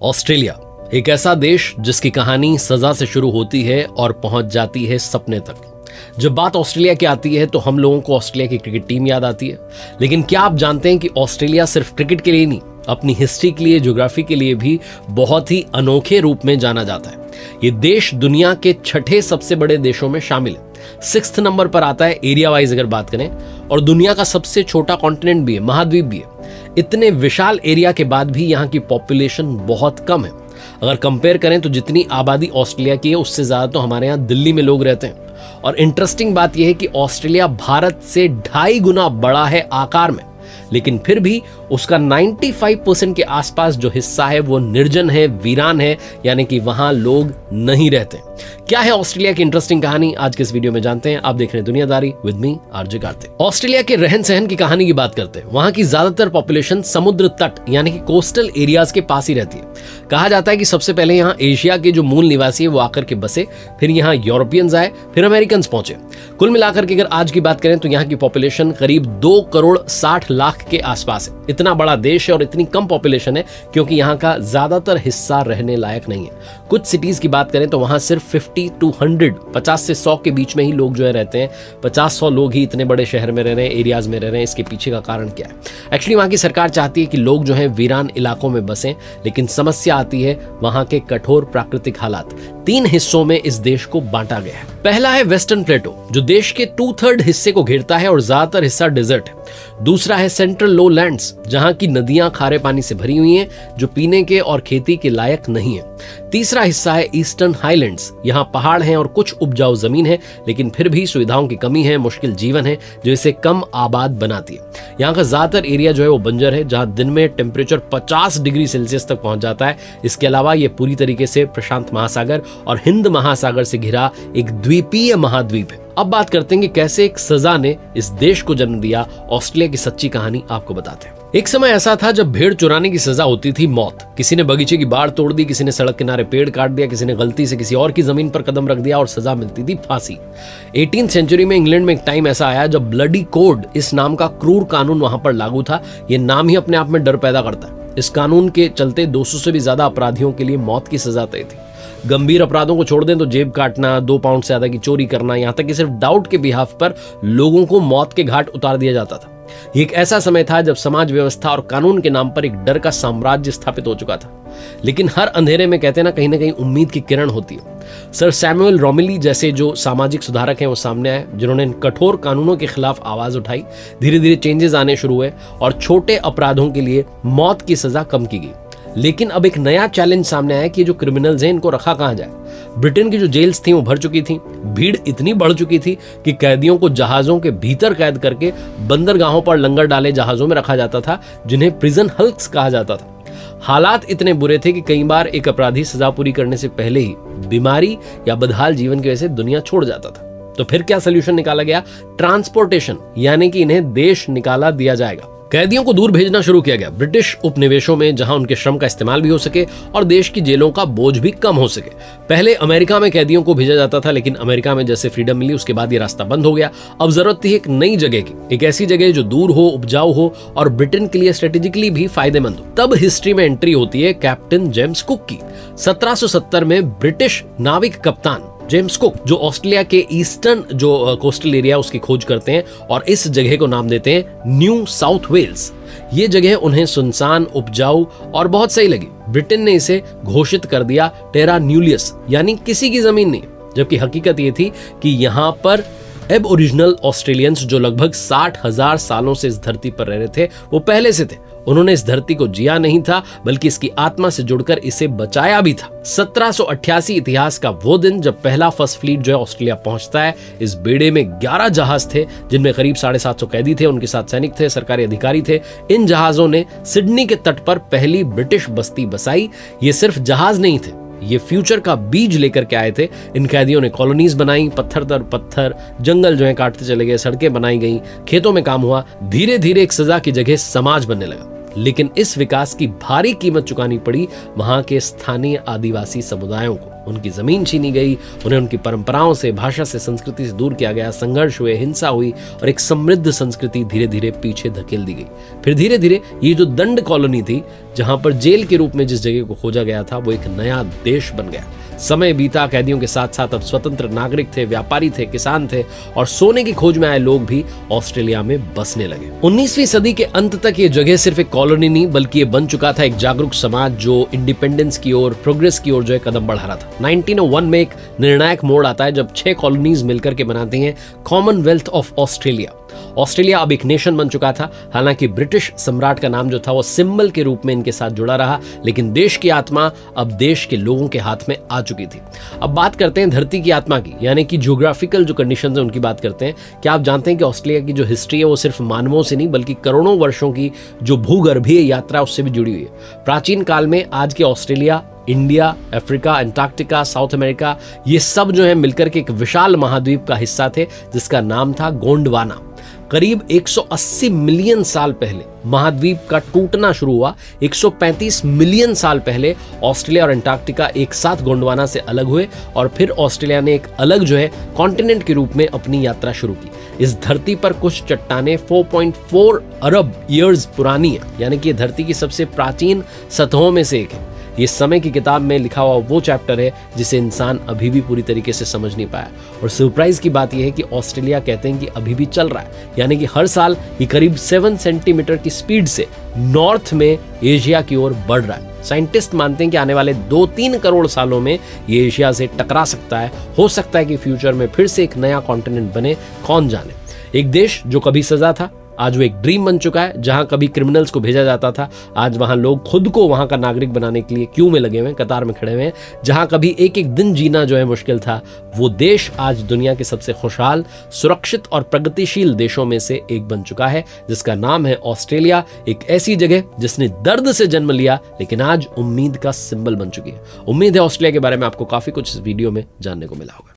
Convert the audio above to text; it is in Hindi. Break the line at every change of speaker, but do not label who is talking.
ऑस्ट्रेलिया एक ऐसा देश जिसकी कहानी सजा से शुरू होती है और पहुंच जाती है सपने तक। जब बात ऑस्ट्रेलिया की आती है तो हम लोगों को ऑस्ट्रेलिया की क्रिकेट टीम याद आती है, लेकिन क्या आप जानते हैं कि ऑस्ट्रेलिया सिर्फ क्रिकेट के लिए नहीं, अपनी हिस्ट्री के लिए, ज्योग्राफी के लिए भी बहुत ही अनोखे रूप में जाना जाता है। ये देश दुनिया के 6ठे सबसे बड़े देशों में शामिल है, 6th नंबर पर आता है एरिया वाइज अगर बात करें, और दुनिया का सबसे छोटा कॉन्टिनेंट भी है, महाद्वीप भी है। इतने विशाल एरिया के बाद भी यहाँ की पॉपुलेशन बहुत कम है। अगर कंपेयर करें तो जितनी आबादी ऑस्ट्रेलिया की है उससे ज्यादा तो हमारे यहाँ दिल्ली में लोग रहते हैं। और इंटरेस्टिंग बात यह है कि ऑस्ट्रेलिया भारत से 2.5 गुना बड़ा है आकार में, लेकिन फिर भी उसका 95% के आसपास जो हिस्सा है वो निर्जन है, वीरान है, यानी कि वहां लोग नहीं रहते। क्या है ऑस्ट्रेलिया की इंटरेस्टिंग कहानी, आज के इस वीडियो में जानते हैं। आप देख रहे हैं दुनियादारी with me RJ Kartik. Australia के रहन सहन की कहानी की बात करते हैं। वहां की ज्यादातर पॉपुलेशन समुद्र तट यानी कि कोस्टल एरियाज के पास ही रहती है। कहा जाता है कि सबसे पहले यहाँ एशिया के जो मूल निवासी है वो आकर के बसे, फिर यहाँ यूरोपियंस आए, फिर अमेरिकन पहुंचे। कुल मिलाकर के अगर आज की बात करें तो यहाँ की पॉपुलेशन करीब 2 करोड़ 60 लाख के आसपास है। इतना बड़ा देश है और इतनी कम पॉपुलेशन है क्योंकि यहाँ का ज्यादातर हिस्सा रहने लायक नहीं है। कुछ सिटीज की बात करें तो वहां सिर्फ 50 to 100, 50 से 100 के बीच में ही लोग जो है रहते हैं। 50-100 लोग ही इतने बड़े शहर में रह रहे हैं, एरियाज में रह रहे हैं। इसके पीछे का कारण क्या है? एक्चुअली वहां की सरकार चाहती है कि लोग जो है वीरान इलाकों में बसें, लेकिन समस्या आती है वहां के कठोर प्राकृतिक हालात। 3 हिस्सों में इस देश को बांटा गया है। पहला है वेस्टर्न प्लेटो जो देश के 2/3 हिस्से को घेरता है और ज्यादातर हिस्सा डेजर्ट है। दूसरा है सेंट्रल लोलैंड्स जहां की नदियां खारे पानी से भरी हुई हैं जो पीने के और खेती के लायक नहीं है। तीसरा हिस्सा है ईस्टर्न हाईलैंड्स, यहाँ पहाड़ हैं और कुछ उपजाऊ जमीन है, लेकिन फिर भी सुविधाओं की कमी है, मुश्किल जीवन है जो इसे कम आबाद बनाती है। यहाँ का ज्यादातर एरिया जो है वो बंजर है जहाँ दिन में टेम्परेचर 50 डिग्री सेल्सियस तक पहुंच जाता है। इसके अलावा ये पूरी तरीके से प्रशांत महासागर और हिंद महासागर से घिरा एक द्वीपीय महाद्वीप है। अब बात करते हैं कि कैसे एक सजा ने इस देश को जन्म दिया। ऑस्ट्रेलिया की सच्ची कहानी आपको बताते हैं। एक समय ऐसा था जब भेड़ चुराने की सजा होती थी मौत। किसी ने बगीचे की बाड़ तोड़ दी, किसी ने सड़क किनारे पेड़ काट दिया, किसी ने गलती से किसी और की जमीन पर कदम रख दिया और सजा मिलती थी फांसी। 18th सेंचुरी में इंग्लैंड में एक टाइम ऐसा आया जब ब्लडी कोड इस नाम का क्रूर कानून वहां पर लागू था। यह नाम ही अपने आप में डर पैदा करता है। इस कानून के चलते 200 से भी ज्यादा अपराधियों के लिए मौत की सजा तय थी। गंभीर अपराधों को छोड़ दें तो जेब काटना, 2 पाउंड से ज्यादा की चोरी करना, यहां तक कि सिर्फ डाउट के बिहाफ पर लोगों को मौत के घाट उतार दिया जाता था। ये एक ऐसा समय था जब समाज व्यवस्था और कानून के नाम पर एक डर का साम्राज्य स्थापित हो चुका था। लेकिन हर अंधेरे में कहते हैं ना, कहीं ना कहीं उम्मीद की किरण होती है। सर सैमुअल रोमिली जैसे जो सामाजिक सुधारक हैं वो सामने आए, जिन्होंने इन कठोर कानूनों के खिलाफ आवाज उठाई। धीरे धीरे चेंजेस आने शुरू हुए और छोटे अपराधों के लिए मौत की सजा कम की गई। लेकिन अब एक नया चैलेंज सामने आया कि जो क्रिमिनल्स हैं इनको रखा कहां जाए। ब्रिटेन की जो जेल्स थी वो भर चुकी थी, भीड़ इतनी बढ़ चुकी थी कि कैदियों को जहाजों के भीतर कैद करके बंदरगाहों पर लंगर डाले जहाजों में रखा जाता था, जिन्हें प्रिजन हल्क्स कहा जाता था। हालात इतने बुरे थे कि कई बार एक अपराधी सजा पूरी करने से पहले ही बीमारी या बदहाल जीवन की वजह से दुनिया छोड़ जाता था। तो फिर क्या सोल्यूशन निकाला गया? ट्रांसपोर्टेशन, यानी कि इन्हें देश निकाला दिया जाएगा। कैदियों को दूर भेजना शुरू किया गया, ब्रिटिश उपनिवेशों में, जहां उनके श्रम का इस्तेमाल भी हो सके और देश की जेलों का बोझ भी कम हो सके। पहले अमेरिका में कैदियों को भेजा जाता था, लेकिन अमेरिका में जैसे फ्रीडम मिली उसके बाद ये रास्ता बंद हो गया। अब जरूरत थी एक नई जगह की, एक ऐसी जगह जो दूर हो, उपजाऊ हो और ब्रिटेन के लिए स्ट्रेटेजिकली भी फायदेमंद हो। तब हिस्ट्री में एंट्री होती है कैप्टन जेम्स कुक की। 1770 में ब्रिटिश नाविक कप्तान जेम्स कुक जो ऑस्ट्रेलिया के ईस्टर्न जो कोस्टल एरिया उसकी खोज करते हैं और इस जगह को नाम देते हैं न्यू साउथ वेल्स। ये जगह उन्हें सुनसान, उपजाऊ और बहुत सही लगी। ब्रिटेन ने इसे घोषित कर दिया टेरा न्यूलियस, यानी किसी की जमीन नहीं, जबकि हकीकत ये थी कि यहाँ पर एबओरिजिनल ऑस्ट्रेलियंस जो लगभग 60,000 सालों से इस धरती पर रह रहे थे वो पहले से थे। उन्होंने इस धरती को जिया नहीं था बल्कि इसकी आत्मा से जुड़कर इसे बचाया भी था। 1788 इतिहास का वो दिन जब पहला फर्स्ट फ्लीट जो है ऑस्ट्रेलिया पहुंचता है। इस बेड़े में 11 जहाज थे जिनमें करीब 750 कैदी थे, उनके साथ सैनिक थे, सरकारी अधिकारी थे। इन जहाजों ने सिडनी के तट पर पहली ब्रिटिश बस्ती बसाई। ये सिर्फ जहाज नहीं थे, ये फ्यूचर का बीज लेकर के आए थे। इन कैदियों ने कॉलोनीज बनाई, पत्थर दर पत्थर जंगल जो है काटते चले गए, सड़कें बनाई गई, खेतों में काम हुआ। धीरे धीरे एक सजा की जगह समाज बनने लगा। लेकिन इस विकास की भारी कीमत चुकानी पड़ी वहां के स्थानीय आदिवासी समुदायों को। उनकी जमीन छीनी गई, उन्हें उनकी परंपराओं से, भाषा से, संस्कृति से दूर किया गया, संघर्ष हुए, हिंसा हुई और एक समृद्ध संस्कृति धीरे धीरे पीछे धकेल दी गई। फिर धीरे धीरे ये जो दंड कॉलोनी थी, जहां पर जेल के रूप में जिस जगह को खोजा गया था, वो एक नया देश बन गया। समय बीता, कैदियों के साथ साथ अब स्वतंत्र नागरिक थे, व्यापारी थे, किसान थे और सोने की खोज में आए लोग भी ऑस्ट्रेलिया में बसने लगे। 19वीं सदी के अंत तक ये जगह सिर्फ एक कॉलोनी नहीं बल्कि ये बन चुका था एक जागरूक समाज जो इंडिपेंडेंस की ओर, प्रोग्रेस की ओर जो है कदम बढ़ा रहा था। 1901 में एक निर्णायक मोड़ आता है जब 6 कॉलोनीज मिलकर के बनाती हैं कॉमनवेल्थ ऑफ ऑस्ट्रेलिया। ऑस्ट्रेलिया अब एक नेशन बन चुका था। हालांकि ब्रिटिश सम्राट का नाम जो था वो सिंबल के रूप में इनके साथ जुड़ा रहा, लेकिन देश की आत्मा अब देश के लोगों के हाथ में आ चुकी थी। अब बात करते हैं धरती की आत्मा की, यानी कि ज्योग्राफिकल जो कंडीशंस हैं उनकी बात करते हैं। क्या आप जानते हैं कि ऑस्ट्रेलिया की जो हिस्ट्री है वो सिर्फ मानवों से नहीं बल्कि करोड़ों वर्षों की जो भूगर्भीय यात्रा उससे भी जुड़ी हुई है। प्राचीन काल में आज के Australia, India, Africa, Antarctica, south America, ये सब जो है मिलकर के एक विशाल महाद्वीप का हिस्सा थे जिसका नाम था गोंडवाना। करीब 180 मिलियन साल पहले महाद्वीप का टूटना शुरू हुआ। 135 मिलियन साल पहले ऑस्ट्रेलिया और अंटार्कटिका एक साथ गोंडवाना से अलग हुए और फिर ऑस्ट्रेलिया ने एक अलग जो है कॉन्टिनेंट के रूप में अपनी यात्रा शुरू की। इस धरती पर कुछ चट्टानें 4.4 अरब ईयर्स पुरानी है, यानी कि धरती की सबसे प्राचीन सतहों में से एक है। ये समय की किताब में लिखा हुआ वो चैप्टर है जिसे इंसान अभी भी पूरी तरीके से समझ नहीं पाया। और सरप्राइज की बात यह है कि ऑस्ट्रेलिया कहते हैं कि अभी भी चल रहा है, यानी कि हर साल ये करीब 7 सेंटीमीटर की स्पीड से नॉर्थ में एशिया की ओर बढ़ रहा है। साइंटिस्ट मानते हैं कि आने वाले 2-3 करोड़ सालों में ये एशिया से टकरा सकता है। हो सकता है कि फ्यूचर में फिर से एक नया कॉन्टिनेंट बने, कौन जाने। एक देश जो कभी सजा था आज वो एक ड्रीम बन चुका है। जहां कभी क्रिमिनल्स को भेजा जाता था आज वहां लोग खुद को वहां का नागरिक बनाने के लिए क्यू में लगे हुए हैं, कतार में खड़े हुए हैं। जहां कभी एक एक दिन जीना जो है मुश्किल था, वो देश आज दुनिया के सबसे खुशहाल, सुरक्षित और प्रगतिशील देशों में से एक बन चुका है जिसका नाम है ऑस्ट्रेलिया। एक ऐसी जगह जिसने दर्द से जन्म लिया लेकिन आज उम्मीद का सिंबल बन चुकी है। उम्मीद है ऑस्ट्रेलिया के बारे में आपको काफी कुछ इस वीडियो में जानने को मिला होगा।